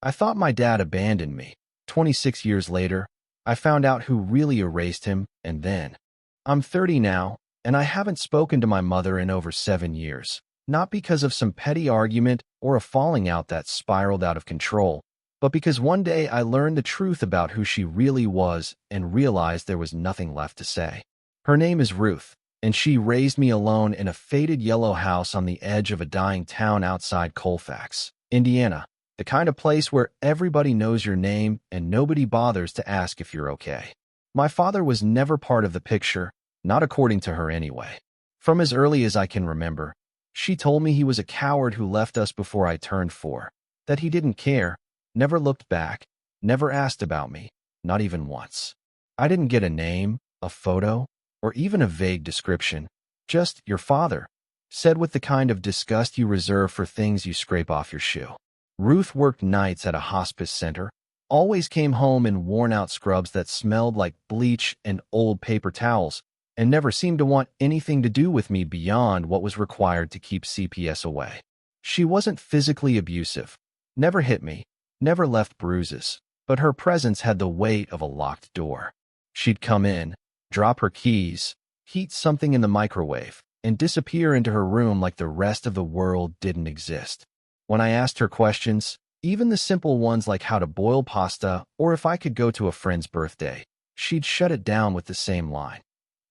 I thought my dad abandoned me. 26 years later, I found out who really erased him, and then. I'm 30 now, and I haven't spoken to my mother in over 7 years. Not because of some petty argument or a falling out that spiraled out of control, but because one day I learned the truth about who she really was and realized there was nothing left to say. Her name is Ruth, and she raised me alone in a faded yellow house on the edge of a dying town outside Colfax, Indiana, the kind of place where everybody knows your name and nobody bothers to ask if you're okay. My father was never part of the picture, not according to her anyway. From as early as I can remember, she told me he was a coward who left us before I turned 4, that he didn't care, never looked back, never asked about me, not even once. I didn't get a name, a photo, or even a vague description, just your father, said with the kind of disgust you reserve for things you scrape off your shoe. Ruth worked nights at a hospice center, always came home in worn-out scrubs that smelled like bleach and old paper towels, and never seemed to want anything to do with me beyond what was required to keep CPS away. She wasn't physically abusive, never hit me, never left bruises, but her presence had the weight of a locked door. She'd come in, drop her keys, heat something in the microwave, and disappear into her room like the rest of the world didn't exist. When I asked her questions, even the simple ones like how to boil pasta or if I could go to a friend's birthday, she'd shut it down with the same line.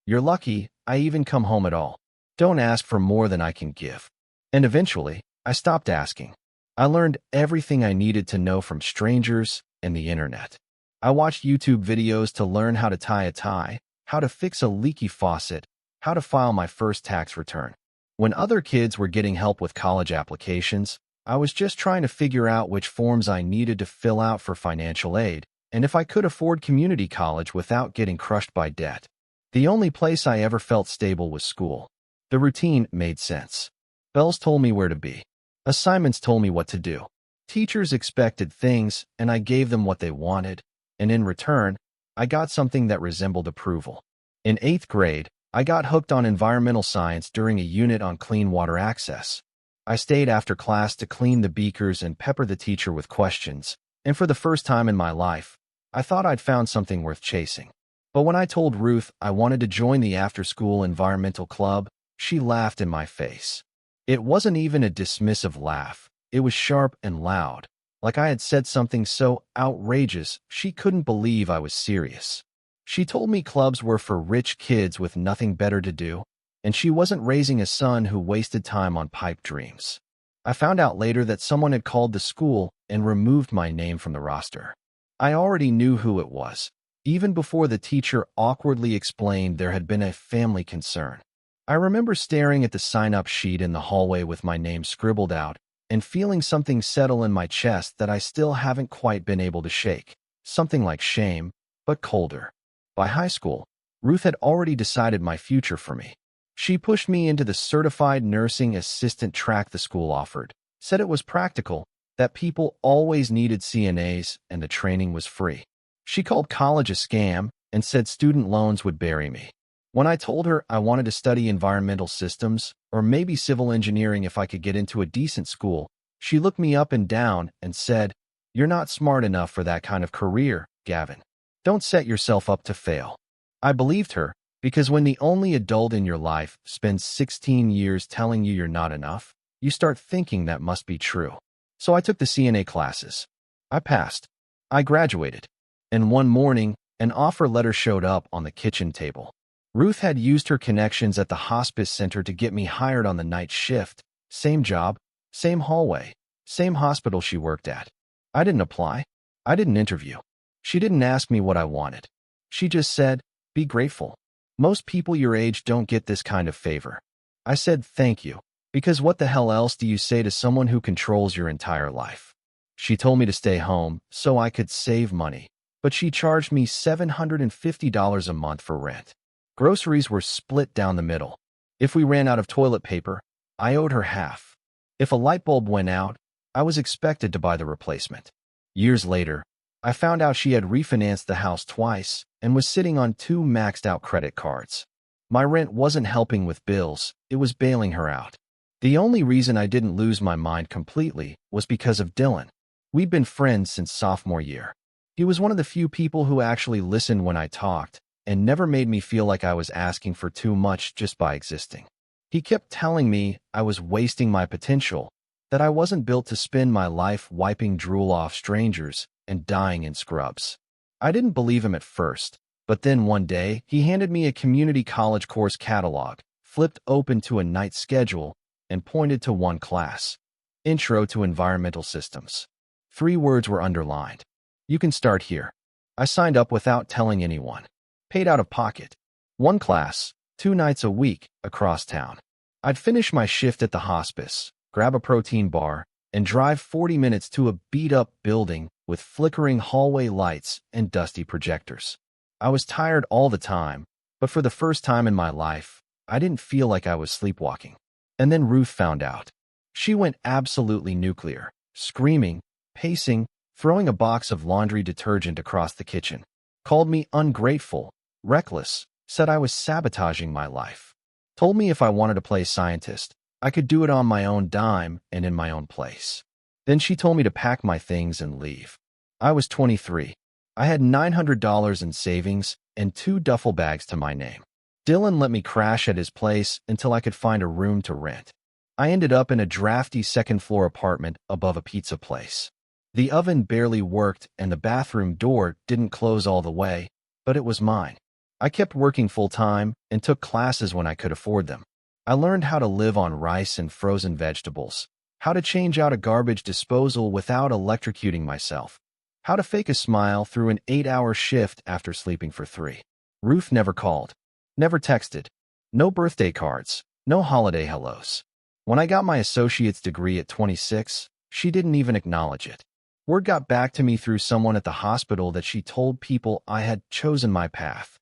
You're lucky I even come home at all. Don't ask for more than I can give. And eventually, I stopped asking. I learned everything I needed to know from strangers and the internet. I watched YouTube videos to learn how to tie a tie, how to fix a leaky faucet, how to file my first tax return. When other kids were getting help with college applications, I was just trying to figure out which forms I needed to fill out for financial aid, and if I could afford community college without getting crushed by debt. The only place I ever felt stable was school. The routine made sense. Bells told me where to be. Assignments told me what to do. Teachers expected things, and I gave them what they wanted, and in return, I got something that resembled approval. In 8th grade, I got hooked on environmental science during a unit on clean water access. I stayed after class to clean the beakers and pepper the teacher with questions, and for the first time in my life, I thought I'd found something worth chasing. But when I told Ruth I wanted to join the after-school environmental club, she laughed in my face. It wasn't even a dismissive laugh. It was sharp and loud, like I had said something so outrageous she couldn't believe I was serious. She told me clubs were for rich kids with nothing better to do, and she wasn't raising a son who wasted time on pipe dreams. I found out later that someone had called the school and removed my name from the roster. I already knew who it was, even before the teacher awkwardly explained there had been a family concern. I remember staring at the sign-up sheet in the hallway with my name scribbled out and feeling something settle in my chest that I still haven't quite been able to shake. Something like shame, but colder. By high school, Ruth had already decided my future for me. She pushed me into the certified nursing assistant track the school offered, said it was practical, that people always needed CNAs and the training was free. She called college a scam and said student loans would bury me. When I told her I wanted to study environmental systems or maybe civil engineering if I could get into a decent school, she looked me up and down and said, "You're not smart enough for that kind of career, Gavin. Don't set yourself up to fail." I believed her because when the only adult in your life spends 16 years telling you you're not enough, you start thinking that must be true. So I took the CNA classes. I passed. I graduated. And one morning, an offer letter showed up on the kitchen table. Ruth had used her connections at the hospice center to get me hired on the night shift. Same job, same hallway, same hospital she worked at. I didn't apply. I didn't interview. She didn't ask me what I wanted. She just said, "Be grateful. Most people your age don't get this kind of favor." I said thank you, because what the hell else do you say to someone who controls your entire life? She told me to stay home so I could save money, but she charged me $750 a month for rent. Groceries were split down the middle. If we ran out of toilet paper, I owed her half. If a light bulb went out, I was expected to buy the replacement. Years later, I found out she had refinanced the house twice and was sitting on 2 maxed-out credit cards. My rent wasn't helping with bills, it was bailing her out. The only reason I didn't lose my mind completely was because of Dylan. We'd been friends since sophomore year. He was one of the few people who actually listened when I talked and never made me feel like I was asking for too much just by existing. He kept telling me I was wasting my potential, that I wasn't built to spend my life wiping drool off strangers and dying in scrubs. I didn't believe him at first, but then one day he handed me a community college course catalog, flipped open to a night schedule, and pointed to one class. Intro to Environmental Systems. 3 words were underlined. You can start here. I signed up without telling anyone. Paid out of pocket. 1 class, 2 nights a week, across town. I'd finish my shift at the hospice, grab a protein bar, and drive 40 minutes to a beat-up building with flickering hallway lights and dusty projectors. I was tired all the time, but for the first time in my life, I didn't feel like I was sleepwalking. And then Ruth found out. She went absolutely nuclear, screaming, pacing, throwing a box of laundry detergent across the kitchen. Called me ungrateful, reckless, said I was sabotaging my life. Told me if I wanted to play scientist, I could do it on my own dime and in my own place. Then she told me to pack my things and leave. I was 23. I had $900 in savings and 2 duffel bags to my name. Dylan let me crash at his place until I could find a room to rent. I ended up in a drafty second-floor apartment above a pizza place. The oven barely worked and the bathroom door didn't close all the way, but it was mine. I kept working full-time and took classes when I could afford them. I learned how to live on rice and frozen vegetables, how to change out a garbage disposal without electrocuting myself, how to fake a smile through an 8-hour shift after sleeping for 3. Ruth never called, never texted, no birthday cards, no holiday hellos. When I got my associate's degree at 26, she didn't even acknowledge it. Word got back to me through someone at the hospital that she told people I had chosen my path.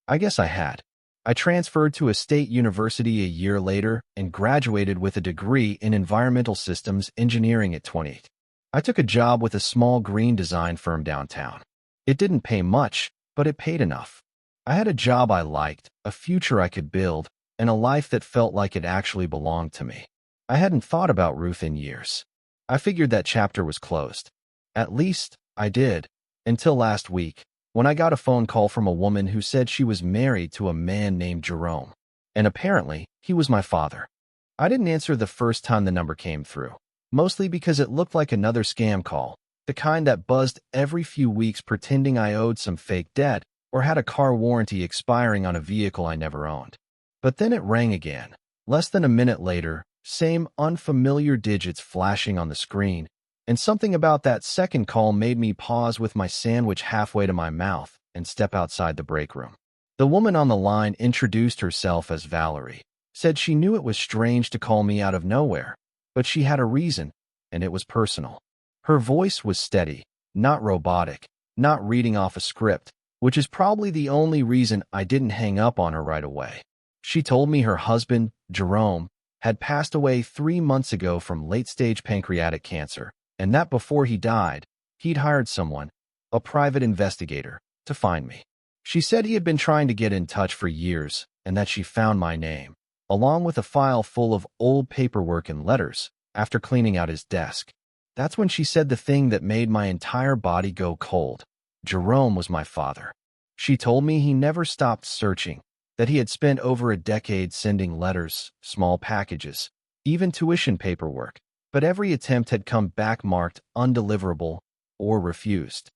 I guess I had. I transferred to a state university a year later and graduated with a degree in environmental systems engineering at 28. I took a job with a small green design firm downtown. It didn't pay much, but it paid enough. I had a job I liked, a future I could build, and a life that felt like it actually belonged to me. I hadn't thought about Ruth in years. I figured that chapter was closed. At least, I did, until last week, when I got a phone call from a woman who said she was married to a man named Jerome, and apparently, he was my father. I didn't answer the first time the number came through, mostly because it looked like another scam call, the kind that buzzed every few weeks pretending I owed some fake debt or had a car warranty expiring on a vehicle I never owned. But then it rang again. Less than a minute later, same unfamiliar digits flashing on the screen, and something about that second call made me pause with my sandwich halfway to my mouth and step outside the break room. The woman on the line introduced herself as Valerie, said she knew it was strange to call me out of nowhere, but she had a reason, and it was personal. Her voice was steady, not robotic, not reading off a script, which is probably the only reason I didn't hang up on her right away. She told me her husband, Jerome, had passed away 3 months ago from late-stage pancreatic cancer, and that before he died, he'd hired someone, a private investigator, to find me. She said he had been trying to get in touch for years, and that she found my name, along with a file full of old paperwork and letters, after cleaning out his desk. That's when she said the thing that made my entire body go cold. Jerome was my father. She told me he never stopped searching, that he had spent over a decade sending letters, small packages, even tuition paperwork, but every attempt had come back marked undeliverable or refused.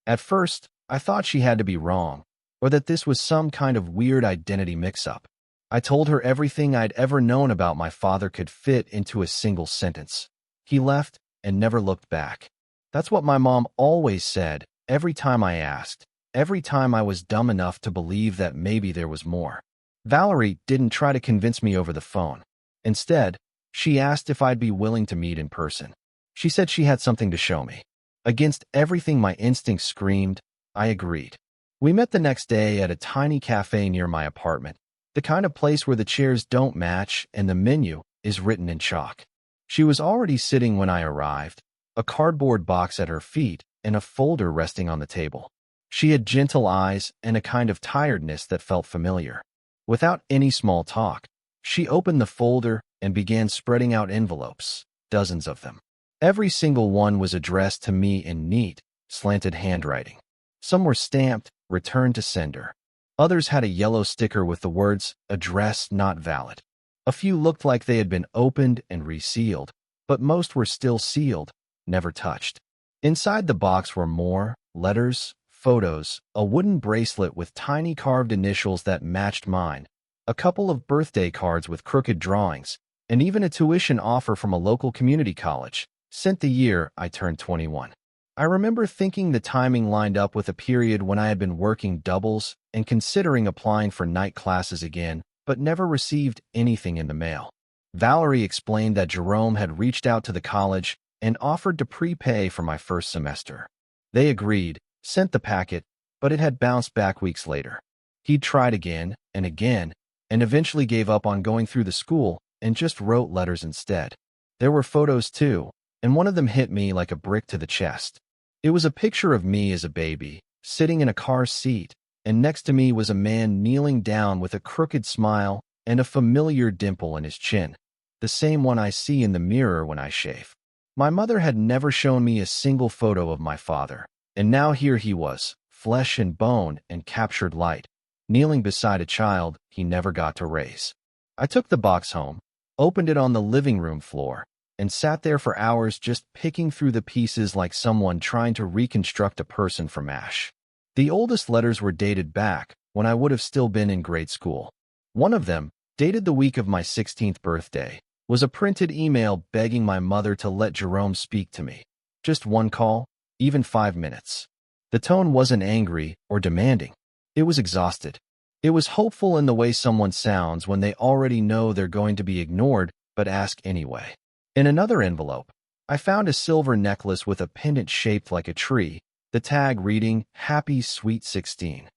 At first, I thought she had to be wrong, or that this was some kind of weird identity mix-up. I told her everything I'd ever known about my father could fit into a single sentence. He left and never looked back. That's what my mom always said every time I asked, every time I was dumb enough to believe that maybe there was more. Valerie didn't try to convince me over the phone. Instead, she asked if I'd be willing to meet in person. She said she had something to show me. Against everything my instincts screamed, I agreed. We met the next day at a tiny cafe near my apartment, the kind of place where the chairs don't match and the menu is written in chalk. She was already sitting when I arrived, a cardboard box at her feet and a folder resting on the table. She had gentle eyes and a kind of tiredness that felt familiar. Without any small talk, she opened the folder and began spreading out envelopes, dozens of them. Every single one was addressed to me in neat, slanted handwriting. Some were stamped, "Return to sender." Others had a yellow sticker with the words, "Address not valid." A few looked like they had been opened and resealed, but most were still sealed, never touched. Inside the box were more letters, photos, a wooden bracelet with tiny carved initials that matched mine, a couple of birthday cards with crooked drawings, and even a tuition offer from a local community college, sent the year I turned 21. I remember thinking the timing lined up with a period when I had been working doubles and considering applying for night classes again, but never received anything in the mail. Valerie explained that Jerome had reached out to the college and offered to prepay for my first semester. They agreed, sent the packet, but it had bounced back weeks later. He'd tried again, and eventually gave up on going through the school and just wrote letters instead. There were photos too, and one of them hit me like a brick to the chest. It was a picture of me as a baby, sitting in a car seat, and next to me was a man kneeling down with a crooked smile and a familiar dimple in his chin, the same one I see in the mirror when I shave. My mother had never shown me a single photo of my father, and now here he was, flesh and bone and captured light, kneeling beside a child he never got to raise. I took the box home, opened it on the living room floor, and sat there for hours just picking through the pieces like someone trying to reconstruct a person from ash. The oldest letters were dated back when I would have still been in grade school. One of them, dated the week of my 16th birthday, was a printed email begging my mother to let Jerome speak to me. Just one call, even 5 minutes. The tone wasn't angry or demanding. It was exhausted. It was hopeful in the way someone sounds when they already know they're going to be ignored but ask anyway. In another envelope, I found a silver necklace with a pendant shaped like a tree, the tag reading, "Happy Sweet 16."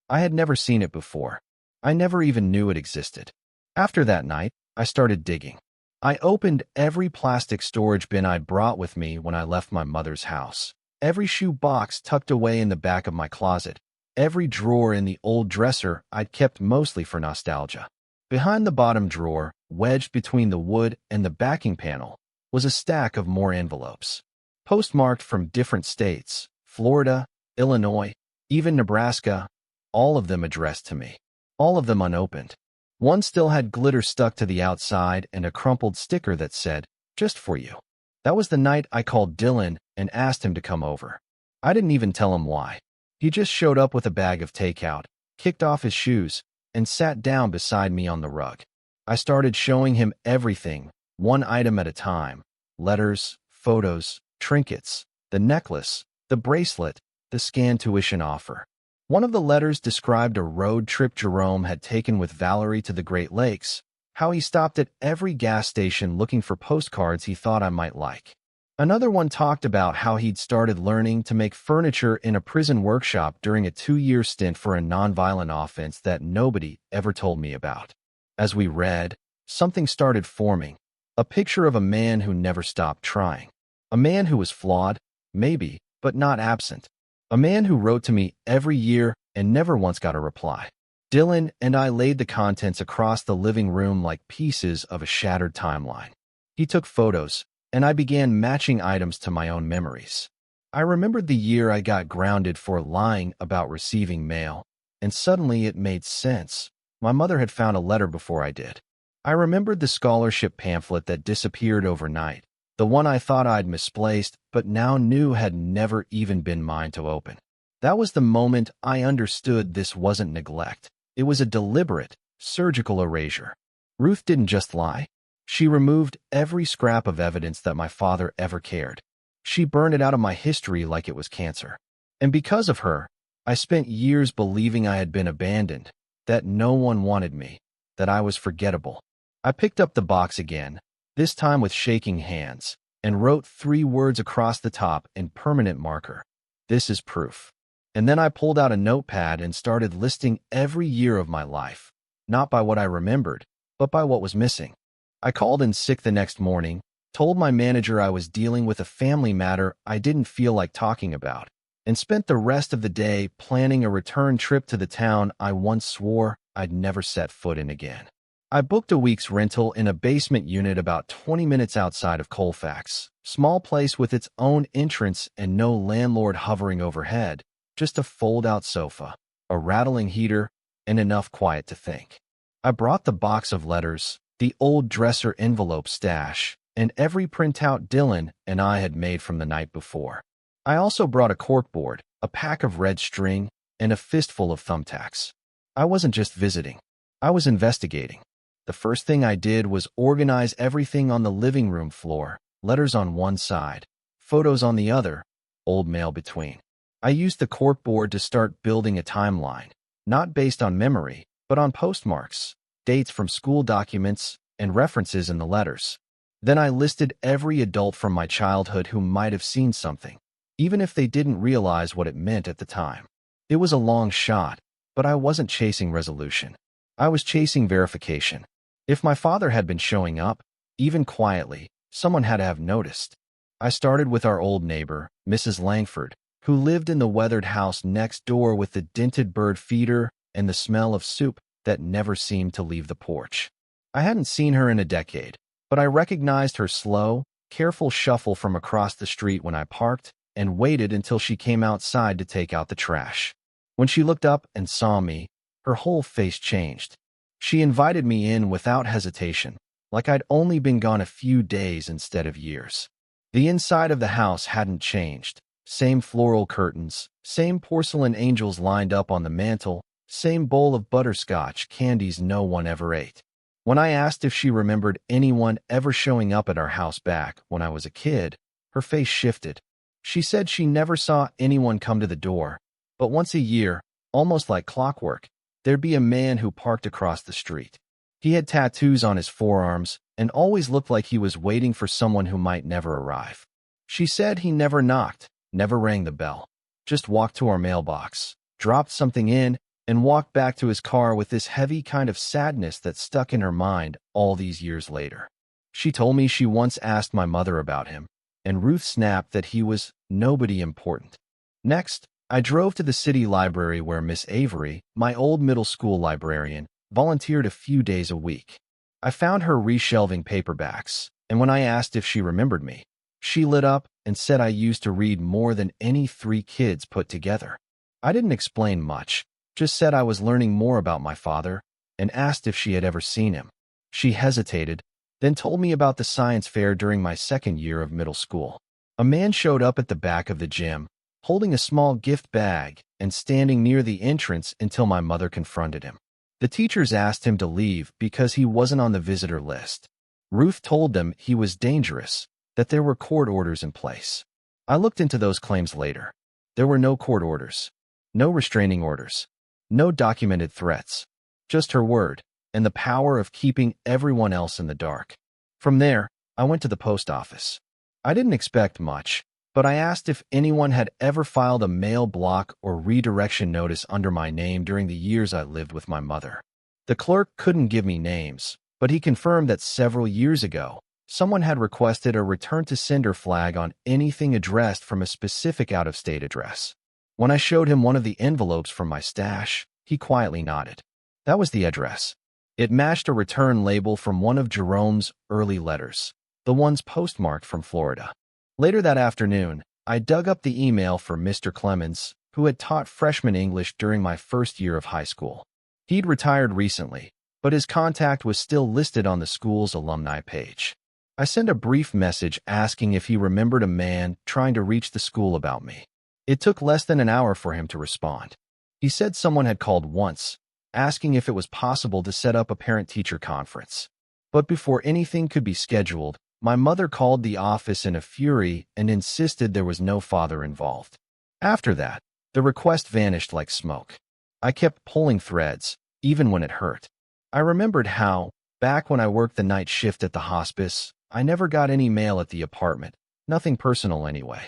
I had never seen it before. I never even knew it existed. After that night, I started digging. I opened every plastic storage bin I'd brought with me when I left my mother's house, every shoe box tucked away in the back of my closet, every drawer in the old dresser I'd kept mostly for nostalgia. Behind the bottom drawer, wedged between the wood and the backing panel, was a stack of more envelopes, postmarked from different states, Florida, Illinois, even Nebraska, all of them addressed to me, all of them unopened. One still had glitter stuck to the outside and a crumpled sticker that said, "Just for you." That was the night I called Dylan and asked him to come over. I didn't even tell him why. He just showed up with a bag of takeout, kicked off his shoes, and sat down beside me on the rug. I started showing him everything, one item at a time: letters, photos, trinkets, the necklace, the bracelet, the scanned tuition offer. One of the letters described a road trip Jerome had taken with Valerie to the Great Lakes, how he stopped at every gas station looking for postcards he thought I might like. Another one talked about how he'd started learning to make furniture in a prison workshop during a 2-year stint for a nonviolent offense that nobody ever told me about. As we read, something started forming, a picture of a man who never stopped trying. A man who was flawed, maybe, but not absent. A man who wrote to me every year and never once got a reply. Dylan and I laid the contents across the living room like pieces of a shattered timeline. He took photos, and I began matching items to my own memories. I remembered the year I got grounded for lying about receiving mail, and suddenly it made sense. My mother had found a letter before I did. I remembered the scholarship pamphlet that disappeared overnight, the one I thought I'd misplaced but now knew had never even been mine to open. That was the moment I understood this wasn't neglect. It was a deliberate, surgical erasure. Ruth didn't just lie. She removed every scrap of evidence that my father ever cared. She burned it out of my history like it was cancer. And because of her, I spent years believing I had been abandoned, that no one wanted me, that I was forgettable. I picked up the box again, this time with shaking hands, and wrote 3 words across the top in permanent marker. "This is proof." And then I pulled out a notepad and started listing every year of my life, not by what I remembered, but by what was missing. I called in sick the next morning, told my manager I was dealing with a family matter I didn't feel like talking about, and spent the rest of the day planning a return trip to the town I once swore I'd never set foot in again. I booked a week's rental in a basement unit about 20 minutes outside of Colfax. Small place with its own entrance and no landlord hovering overhead, just a fold-out sofa, a rattling heater, and enough quiet to think. I brought the box of letters, the old dresser envelope stash, and every printout Dylan and I had made from the night before. I also brought a corkboard, a pack of red string, and a fistful of thumbtacks. I wasn't just visiting. I was investigating. The first thing I did was organize everything on the living room floor, letters on one side, photos on the other, old mail between. I used the corkboard to start building a timeline, not based on memory, but on postmarks, dates from school documents, and references in the letters. Then I listed every adult from my childhood who might have seen something, even if they didn't realize what it meant at the time. It was a long shot, but I wasn't chasing resolution. I was chasing verification. If my father had been showing up, even quietly, someone had to have noticed. I started with our old neighbor, Mrs. Langford, who lived in the weathered house next door with the dented bird feeder and the smell of soup that never seemed to leave the porch. I hadn't seen her in a decade, but I recognized her slow, careful shuffle from across the street when I parked and waited until she came outside to take out the trash. When she looked up and saw me, her whole face changed. She invited me in without hesitation, like I'd only been gone a few days instead of years. The inside of the house hadn't changed. Same floral curtains, same porcelain angels lined up on the mantel, same bowl of butterscotch candies no one ever ate. When I asked if she remembered anyone ever showing up at our house back when I was a kid, her face shifted. She said she never saw anyone come to the door, but once a year, almost like clockwork, there'd be a man who parked across the street. He had tattoos on his forearms and always looked like he was waiting for someone who might never arrive. She said he never knocked, never rang the bell, just walked to our mailbox, dropped something in, and walked back to his car with this heavy kind of sadness that stuck in her mind all these years later. She told me she once asked my mother about him, and Ruth snapped that he was nobody important. Next, I drove to the city library where Miss Avery, my old middle school librarian, volunteered a few days a week. I found her reshelving paperbacks, and when I asked if she remembered me, she lit up and said I used to read more than any 3 kids put together. I didn't explain much, just said I was learning more about my father, and asked if she had ever seen him. She hesitated, then told me about the science fair during my second year of middle school. A man showed up at the back of the gym, holding a small gift bag and standing near the entrance until my mother confronted him. The teachers asked him to leave because he wasn't on the visitor list. Ruth told them he was dangerous, that there were court orders in place. I looked into those claims later. There were no court orders, no restraining orders, no documented threats, just her word and the power of keeping everyone else in the dark. From there, I went to the post office. I didn't expect much, but I asked if anyone had ever filed a mail block or redirection notice under my name during the years I lived with my mother. The clerk couldn't give me names, but he confirmed that several years ago, someone had requested a return-to-sender flag on anything addressed from a specific out-of-state address. When I showed him one of the envelopes from my stash, he quietly nodded. That was the address. It matched a return label from one of Jerome's early letters, the ones postmarked from Florida. Later that afternoon, I dug up the email for Mr. Clemens, who had taught freshman English during my first year of high school. He'd retired recently, but his contact was still listed on the school's alumni page. I sent a brief message asking if he remembered a man trying to reach the school about me. It took less than an hour for him to respond. He said someone had called once, asking if it was possible to set up a parent-teacher conference. But before anything could be scheduled, my mother called the office in a fury and insisted there was no father involved. After that, the request vanished like smoke. I kept pulling threads, even when it hurt. I remembered how, back when I worked the night shift at the hospice, I never got any mail at the apartment, nothing personal anyway.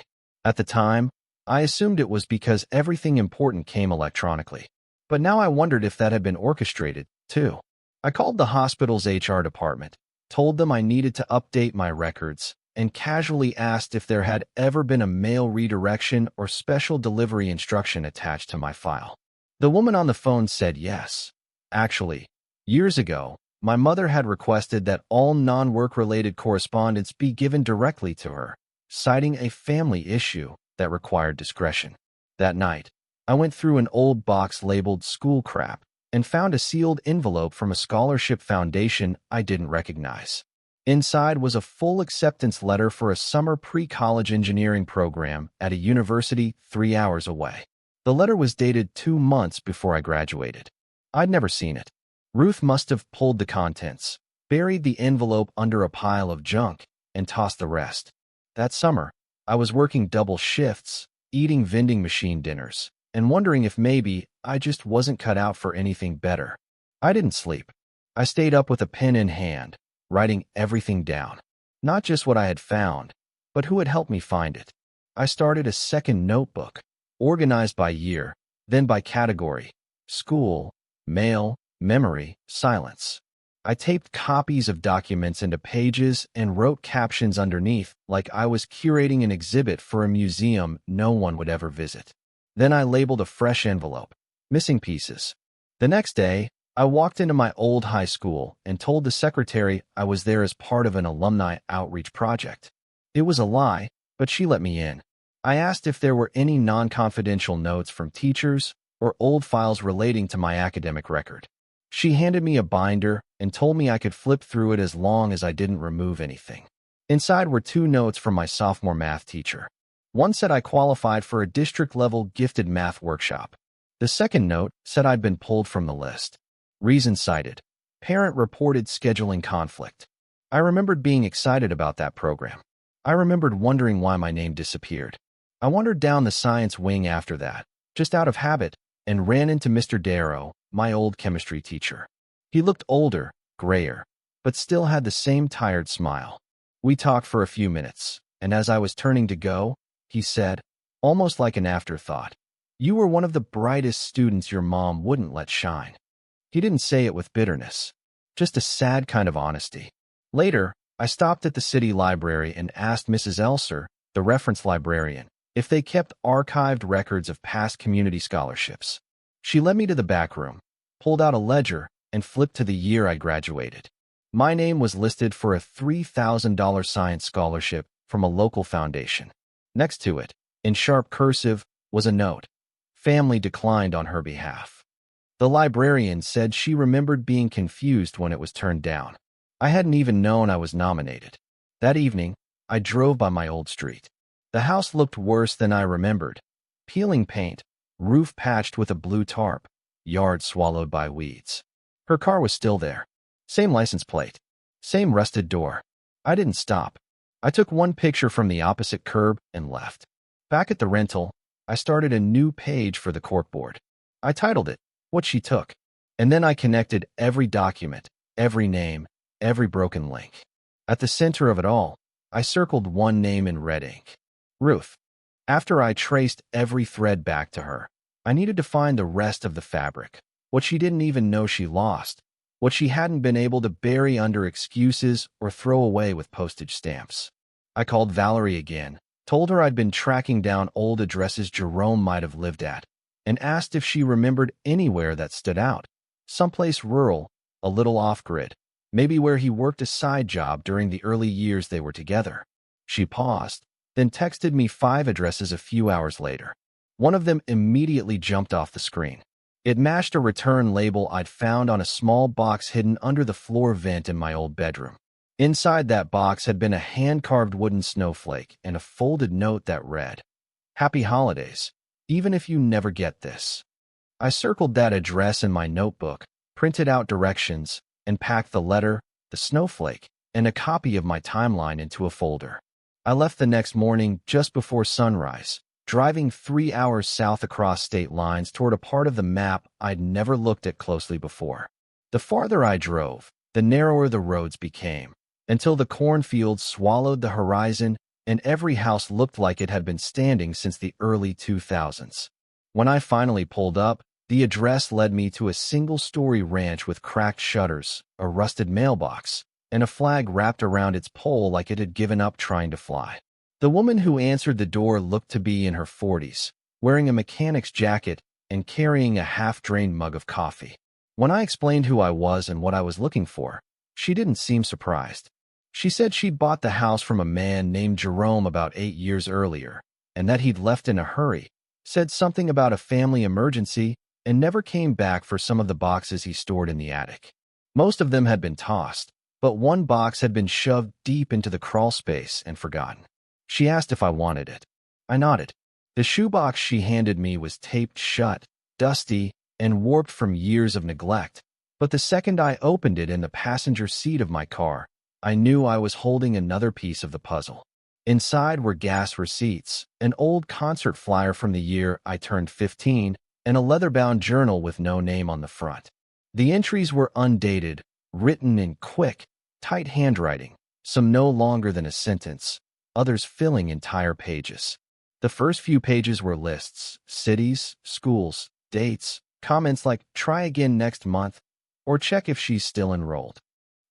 At the time, I assumed it was because everything important came electronically. But now I wondered if that had been orchestrated, too. I called the hospital's HR department, told them I needed to update my records, and casually asked if there had ever been a mail redirection or special delivery instruction attached to my file. The woman on the phone said yes. Actually, years ago, My mother had requested that all non-work-related correspondence be given directly to her, citing a family issue that required discretion. That night, I went through an old box labeled school crap and found a sealed envelope from a scholarship foundation I didn't recognize. Inside was a full acceptance letter for a summer pre-college engineering program at a university 3 hours away. The letter was dated 2 months before I graduated. I'd never seen it. Ruth must have pulled the contents, buried the envelope under a pile of junk, and tossed the rest. That summer, I was working double shifts, eating vending machine dinners, and wondering if maybe I just wasn't cut out for anything better. I didn't sleep. I stayed up with a pen in hand, writing everything down. Not just what I had found, but who had helped me find it. I started a second notebook, organized by year, then by category: school, mail, memory, silence. I taped copies of documents into pages and wrote captions underneath like I was curating an exhibit for a museum no one would ever visit. Then I labeled a fresh envelope, missing pieces. The next day, I walked into my old high school and told the secretary I was there as part of an alumni outreach project. It was a lie, but she let me in. I asked if there were any non-confidential notes from teachers or old files relating to my academic record. She handed me a binder and told me I could flip through it as long as I didn't remove anything. Inside were 2 notes from my sophomore math teacher. One said I qualified for a district-level gifted math workshop. The second note said I'd been pulled from the list. Reason cited: parent reported scheduling conflict. I remembered being excited about that program. I remembered wondering why my name disappeared. I wandered down the science wing after that, just out of habit, and ran into Mr. Darrow, my old chemistry teacher. He looked older, grayer, but still had the same tired smile. We talked for a few minutes, and as I was turning to go, he said, almost like an afterthought, "You were one of the brightest students your mom wouldn't let shine." He didn't say it with bitterness, just a sad kind of honesty. Later, I stopped at the city library and asked Mrs. Elser, the reference librarian, if they kept archived records of past community scholarships. She led me to the back room, pulled out a ledger, and flipped to the year I graduated. My name was listed for a $3,000 science scholarship from a local foundation. Next to it, in sharp cursive, was a note: family declined on her behalf. The librarian said she remembered being confused when it was turned down. I hadn't even known I was nominated. That evening, I drove by my old street. The house looked worse than I remembered. Peeling paint, roof patched with a blue tarp, yard swallowed by weeds. Her car was still there. Same license plate. Same rusted door. I didn't stop. I took one picture from the opposite curb and left. Back at the rental, I started a new page for the corkboard. I titled it, "What She Took," and then I connected every document, every name, every broken link. At the center of it all, I circled one name in red ink: Ruth. After I traced every thread back to her, I needed to find the rest of the fabric, what she didn't even know she lost, what she hadn't been able to bury under excuses or throw away with postage stamps. I called Valerie again, told her I'd been tracking down old addresses Jerome might have lived at, and asked if she remembered anywhere that stood out. Someplace rural, a little off-grid, maybe where he worked a side job during the early years they were together. She paused, then texted me 5 addresses a few hours later. One of them immediately jumped off the screen. It matched a return label I'd found on a small box hidden under the floor vent in my old bedroom. Inside that box had been a hand-carved wooden snowflake and a folded note that read, "Happy Holidays, even if you never get this." I circled that address in my notebook, printed out directions, and packed the letter, the snowflake, and a copy of my timeline into a folder. I left the next morning just before sunrise, driving 3 hours south across state lines toward a part of the map I'd never looked at closely before. The farther I drove, the narrower the roads became, until the cornfields swallowed the horizon and every house looked like it had been standing since the early 2000s. When I finally pulled up, the address led me to a single-story ranch with cracked shutters, a rusted mailbox, and a flag wrapped around its pole like it had given up trying to fly. The woman who answered the door looked to be in her 40s, wearing a mechanic's jacket and carrying a half-drained mug of coffee. When I explained who I was and what I was looking for, she didn't seem surprised. She said she'd bought the house from a man named Jerome about 8 years earlier, and that he'd left in a hurry, said something about a family emergency, and never came back for some of the boxes he stored in the attic. Most of them had been tossed, but one box had been shoved deep into the crawl space and forgotten. She asked if I wanted it. I nodded. The shoebox she handed me was taped shut, dusty, and warped from years of neglect, but the second I opened it in the passenger seat of my car, I knew I was holding another piece of the puzzle. Inside were gas receipts, an old concert flyer from the year I turned 15, and a leather-bound journal with no name on the front. The entries were undated, written in quick, tight handwriting, some no longer than a sentence, others filling entire pages. The first few pages were lists, cities, schools, dates, comments like "try again next month" or "check if she's still enrolled."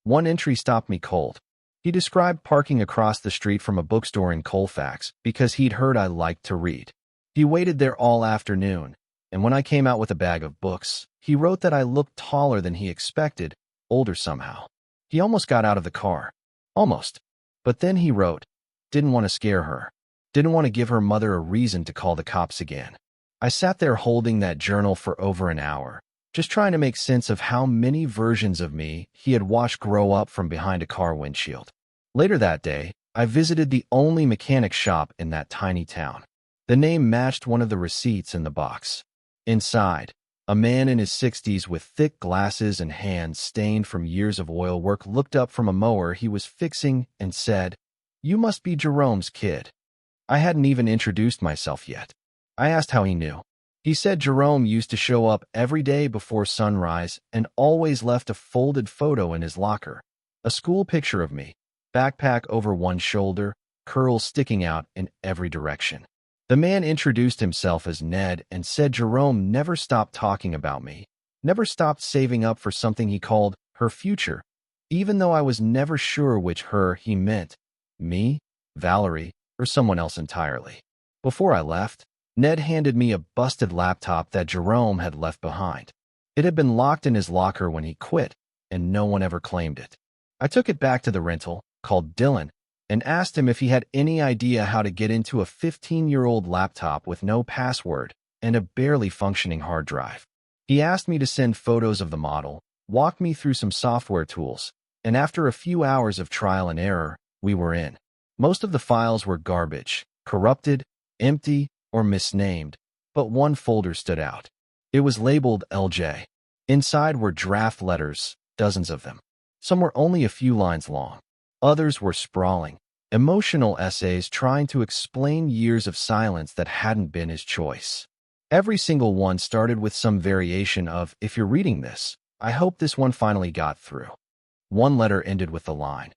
One entry stopped me cold. He described parking across the street from a bookstore in Colfax because he'd heard I liked to read. He waited there all afternoon, and when I came out with a bag of books, he wrote that I looked taller than he expected, older somehow. He almost got out of the car. Almost. But then he wrote, didn't want to scare her. Didn't want to give her mother a reason to call the cops again. I sat there holding that journal for over an hour, just trying to make sense of how many versions of me he had watched grow up from behind a car windshield. Later that day, I visited the only mechanic shop in that tiny town. The name matched one of the receipts in the box. Inside, a man in his 60s with thick glasses and hands stained from years of oil work looked up from a mower he was fixing and said, "You must be Jerome's kid." I hadn't even introduced myself yet. I asked how he knew. He said Jerome used to show up every day before sunrise and always left a folded photo in his locker. A school picture of me, backpack over one shoulder, curls sticking out in every direction. The man introduced himself as Ned and said Jerome never stopped talking about me, never stopped saving up for something he called her future, even though I was never sure which her he meant, me, Valerie, or someone else entirely. Before I left, Ned handed me a busted laptop that Jerome had left behind. It had been locked in his locker when he quit, and no one ever claimed it. I took it back to the rental, called Dylan, and asked him if he had any idea how to get into a 15-year-old laptop with no password and a barely functioning hard drive. He asked me to send photos of the model, walked me through some software tools, and after a few hours of trial and error, we were in. Most of the files were garbage, corrupted, empty, or misnamed, but one folder stood out. It was labeled LJ. Inside were draft letters, dozens of them. Some were only a few lines long. Others were sprawling, emotional essays trying to explain years of silence that hadn't been his choice. Every single one started with some variation of, "If you're reading this, I hope this one finally got through." One letter ended with the line,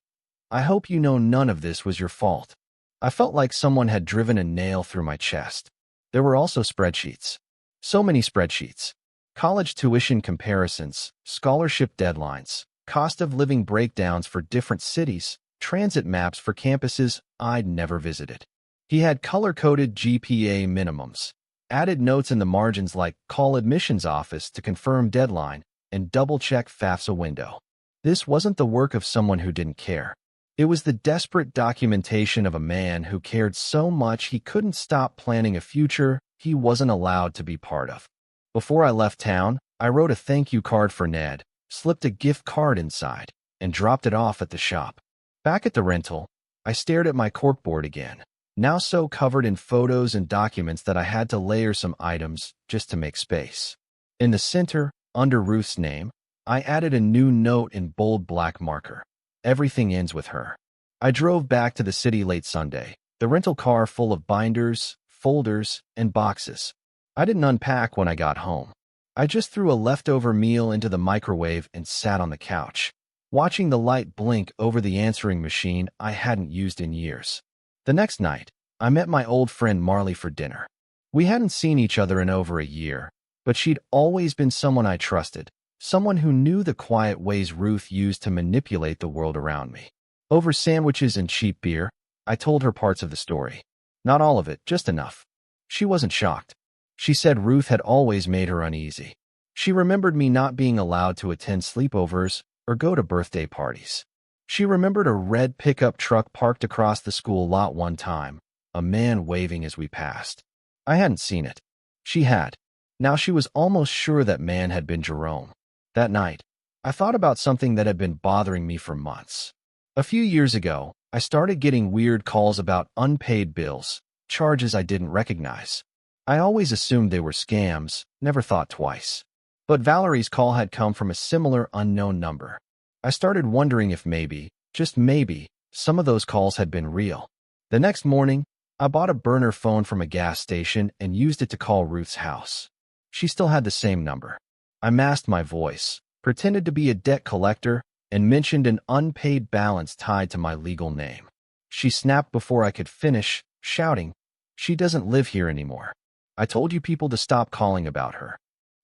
"I hope you know none of this was your fault." I felt like someone had driven a nail through my chest. There were also spreadsheets. So many spreadsheets. College tuition comparisons, scholarship deadlines, cost of living breakdowns for different cities, transit maps for campuses I'd never visited. He had color-coded GPA minimums, added notes in the margins like "call admissions office to confirm deadline" and "double-check FAFSA window." This wasn't the work of someone who didn't care. It was the desperate documentation of a man who cared so much he couldn't stop planning a future he wasn't allowed to be part of. Before I left town, I wrote a thank you card for Ned, slipped a gift card inside, and dropped it off at the shop. Back at the rental, I stared at my corkboard again, now so covered in photos and documents that I had to layer some items just to make space. In the center, under Ruth's name, I added a new note in bold black marker. Everything ends with her. I drove back to the city late Sunday, the rental car full of binders, folders, and boxes. I didn't unpack when I got home. I just threw a leftover meal into the microwave and sat on the couch, watching the light blink over the answering machine I hadn't used in years. The next night, I met my old friend Marley for dinner. We hadn't seen each other in over a year, but she'd always been someone I trusted, someone who knew the quiet ways Ruth used to manipulate the world around me. Over sandwiches and cheap beer, I told her parts of the story. Not all of it, just enough. She wasn't shocked. She said Ruth had always made her uneasy. She remembered me not being allowed to attend sleepovers or go to birthday parties. She remembered a red pickup truck parked across the school lot one time, a man waving as we passed. I hadn't seen it. She had. Now she was almost sure that man had been Jerome. That night, I thought about something that had been bothering me for months. A few years ago, I started getting weird calls about unpaid bills, charges I didn't recognize. I always assumed they were scams, never thought twice. But Valerie's call had come from a similar unknown number. I started wondering if maybe, just maybe, some of those calls had been real. The next morning, I bought a burner phone from a gas station and used it to call Ruth's house. She still had the same number. I masked my voice, pretended to be a debt collector, and mentioned an unpaid balance tied to my legal name. She snapped before I could finish, shouting, "She doesn't live here anymore. I told you people to stop calling about her."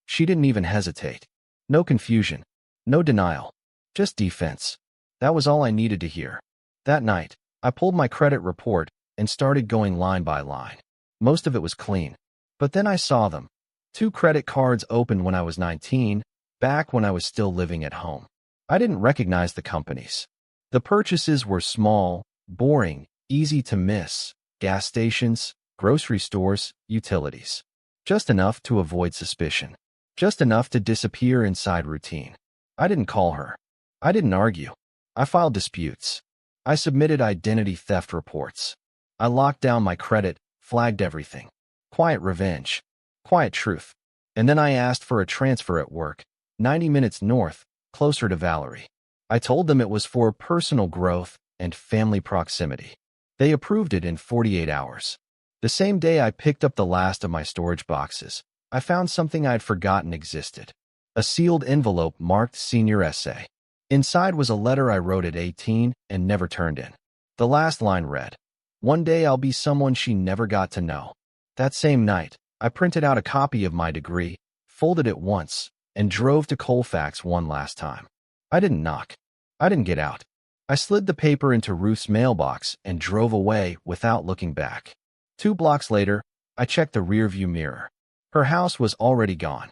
She didn't even hesitate. No confusion. No denial. Just defense. That was all I needed to hear. That night, I pulled my credit report and started going line by line. Most of it was clean. But then I saw them. 2 credit cards opened when I was 19, back when I was still living at home. I didn't recognize the companies. The purchases were small, boring, easy to miss. Gas stations, grocery stores, utilities. Just enough to avoid suspicion. Just enough to disappear inside routine. I didn't call her. I didn't argue. I filed disputes. I submitted identity theft reports. I locked down my credit, flagged everything. Quiet revenge. Quiet truth. And then I asked for a transfer at work, 90 minutes north, closer to Valerie. I told them it was for personal growth and family proximity. They approved it in 48 hours. The same day I picked up the last of my storage boxes, I found something I'd forgotten existed. A sealed envelope marked senior essay. Inside was a letter I wrote at 18 and never turned in. The last line read, "One day I'll be someone she never got to know." That same night, I printed out a copy of my degree, folded it once, and drove to Colfax one last time. I didn't knock. I didn't get out. I slid the paper into Ruth's mailbox and drove away without looking back. 2 blocks later, I checked the rearview mirror. Her house was already gone.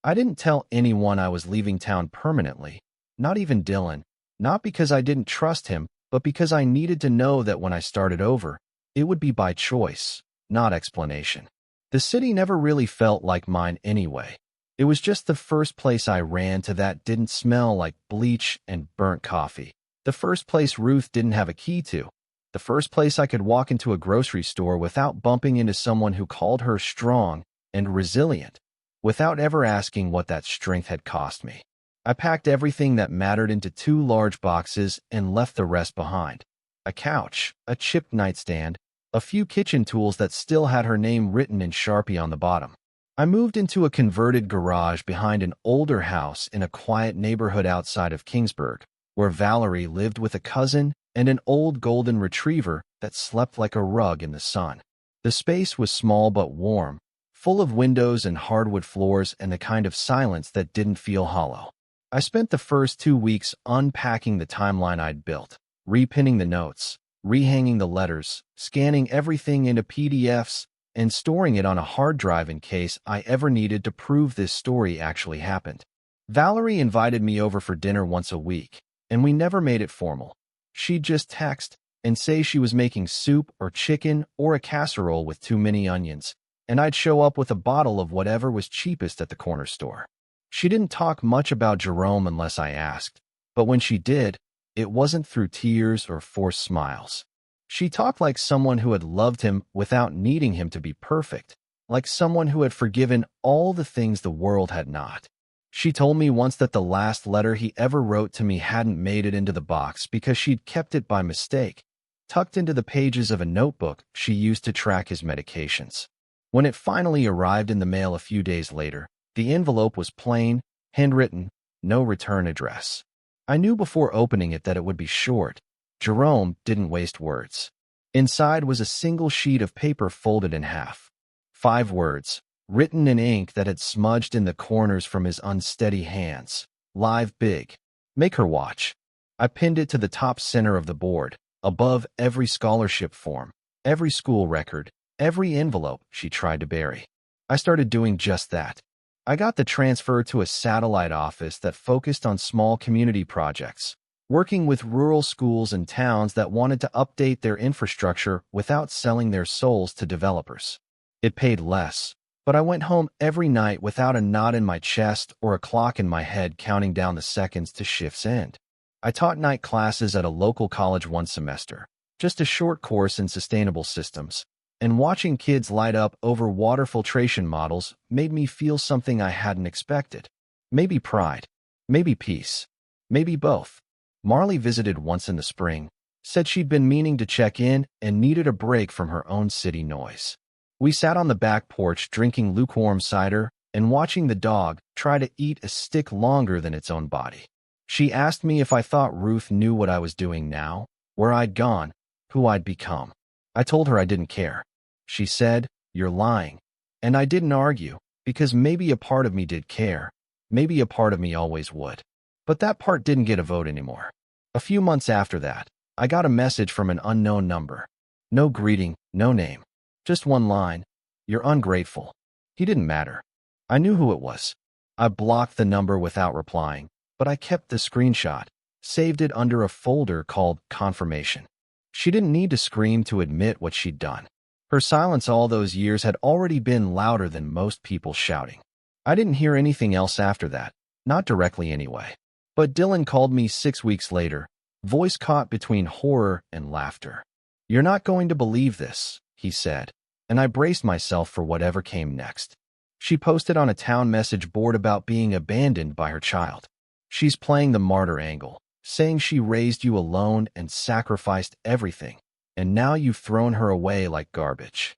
I didn't tell anyone I was leaving town permanently, not even Dylan, not because I didn't trust him, but because I needed to know that when I started over, it would be by choice, not explanation. The city never really felt like mine anyway. It was just the first place I ran to that didn't smell like bleach and burnt coffee. The first place Ruth didn't have a key to. The first place I could walk into a grocery store without bumping into someone who called her strong and resilient, without ever asking what that strength had cost me. I packed everything that mattered into 2 large boxes and left the rest behind. A couch, a chipped nightstand, a few kitchen tools that still had her name written in Sharpie on the bottom. I moved into a converted garage behind an older house in a quiet neighborhood outside of Kingsburg, where Valerie lived with a cousin and an old golden retriever that slept like a rug in the sun. The space was small but warm, full of windows and hardwood floors and the kind of silence that didn't feel hollow. I spent the first 2 weeks unpacking the timeline I'd built, repinning the notes, rehanging the letters, scanning everything into PDFs, and storing it on a hard drive in case I ever needed to prove this story actually happened. Valerie invited me over for dinner once a week, and we never made it formal. She'd just text and say she was making soup or chicken or a casserole with too many onions, and I'd show up with a bottle of whatever was cheapest at the corner store. She didn't talk much about Jerome unless I asked, but when she did, it wasn't through tears or forced smiles. She talked like someone who had loved him without needing him to be perfect, like someone who had forgiven all the things the world had not. She told me once that the last letter he ever wrote to me hadn't made it into the box because she'd kept it by mistake, tucked into the pages of a notebook she used to track his medications. When it finally arrived in the mail a few days later, the envelope was plain, handwritten, no return address. I knew before opening it that it would be short. Jerome didn't waste words. Inside was a single sheet of paper folded in half. 5 words, written in ink that had smudged in the corners from his unsteady hands. Live big. Make her watch. I pinned it to the top center of the board, above every scholarship form, every school record, every envelope she tried to bury. I started doing just that. I got the transfer to a satellite office that focused on small community projects, working with rural schools and towns that wanted to update their infrastructure without selling their souls to developers. It paid less, but I went home every night without a knot in my chest or a clock in my head counting down the seconds to shift's end. I taught night classes at a local college one semester, just a short course in sustainable systems, and watching kids light up over water filtration models made me feel something I hadn't expected. Maybe pride, maybe peace, maybe both. Marley visited once in the spring, said she'd been meaning to check in and needed a break from her own city noise. We sat on the back porch drinking lukewarm cider and watching the dog try to eat a stick longer than its own body. She asked me if I thought Ruth knew what I was doing now, where I'd gone, who I'd become. I told her I didn't care. She said, "You're lying." And I didn't argue, because maybe a part of me did care, maybe a part of me always would. But that part didn't get a vote anymore. A few months after that, I got a message from an unknown number. No greeting, no name. Just one line, "You're ungrateful." He didn't matter. I knew who it was. I blocked the number without replying, but I kept the screenshot, saved it under a folder called Confirmation. She didn't need to scream to admit what she'd done. Her silence all those years had already been louder than most people shouting. I didn't hear anything else after that, not directly anyway. But Dylan called me 6 weeks later, voice caught between horror and laughter. "You're not going to believe this," he said, and I braced myself for whatever came next. She posted on a town message board about being abandoned by her child. She's playing the martyr angle, saying she raised you alone and sacrificed everything, and now you've thrown her away like garbage.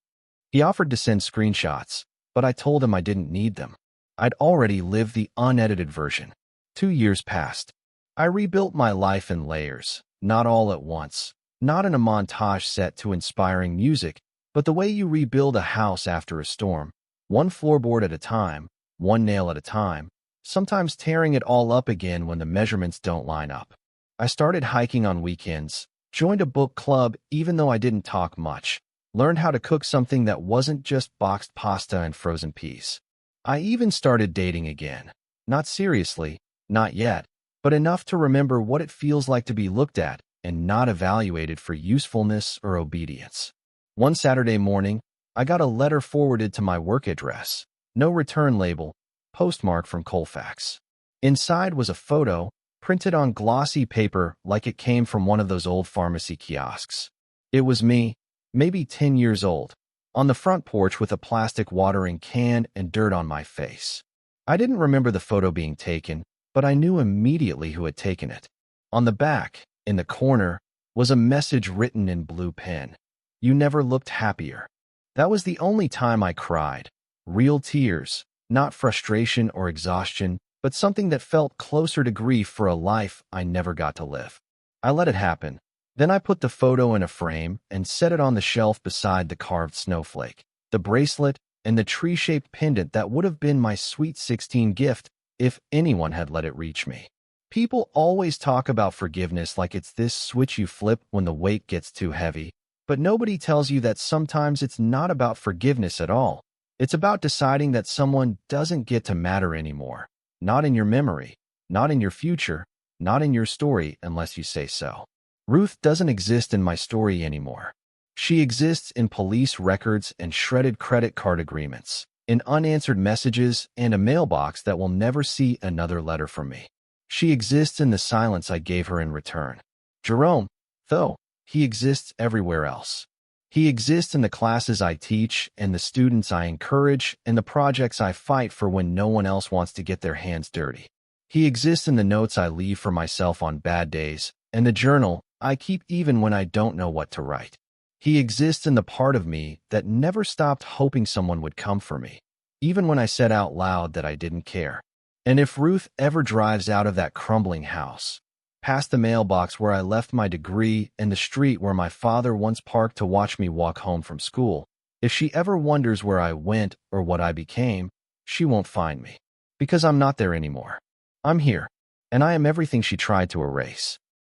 He offered to send screenshots, but I told him I didn't need them. I'd already lived the unedited version. 2 years passed. I rebuilt my life in layers, not all at once, not in a montage set to inspiring music, but the way you rebuild a house after a storm, one floorboard at a time, one nail at a time, sometimes tearing it all up again when the measurements don't line up. I started hiking on weekends, joined a book club even though I didn't talk much, learned how to cook something that wasn't just boxed pasta and frozen peas. I even started dating again. Not seriously, not yet, but enough to remember what it feels like to be looked at and not evaluated for usefulness or obedience. One Saturday morning, I got a letter forwarded to my work address, no return label, postmark from Colfax. Inside was a photo, printed on glossy paper like it came from one of those old pharmacy kiosks. It was me, maybe 10 years old, on the front porch with a plastic watering can and dirt on my face. I didn't remember the photo being taken, but I knew immediately who had taken it. On the back, in the corner, was a message written in blue pen. "You never looked happier." That was the only time I cried. Real tears, not frustration or exhaustion, but something that felt closer to grief for a life I never got to live. I let it happen. Then I put the photo in a frame and set it on the shelf beside the carved snowflake, the bracelet, and the tree-shaped pendant that would have been my sweet 16 gift if anyone had let it reach me. People always talk about forgiveness like it's this switch you flip when the weight gets too heavy, but nobody tells you that sometimes it's not about forgiveness at all. It's about deciding that someone doesn't get to matter anymore. Not in your memory, not in your future, not in your story unless you say so. Ruth doesn't exist in my story anymore. She exists in police records and shredded credit card agreements, in unanswered messages and a mailbox that will never see another letter from me. She exists in the silence I gave her in return. Jerome, though, he exists everywhere else. He exists in the classes I teach and the students I encourage and the projects I fight for when no one else wants to get their hands dirty. He exists in the notes I leave for myself on bad days and the journal I keep even when I don't know what to write. He exists in the part of me that never stopped hoping someone would come for me, even when I said out loud that I didn't care. And if Ruth ever drives out of that crumbling house, past the mailbox where I left my degree and the street where my father once parked to watch me walk home from school, if she ever wonders where I went or what I became, she won't find me. Because I'm not there anymore. I'm here, and I am everything she tried to erase.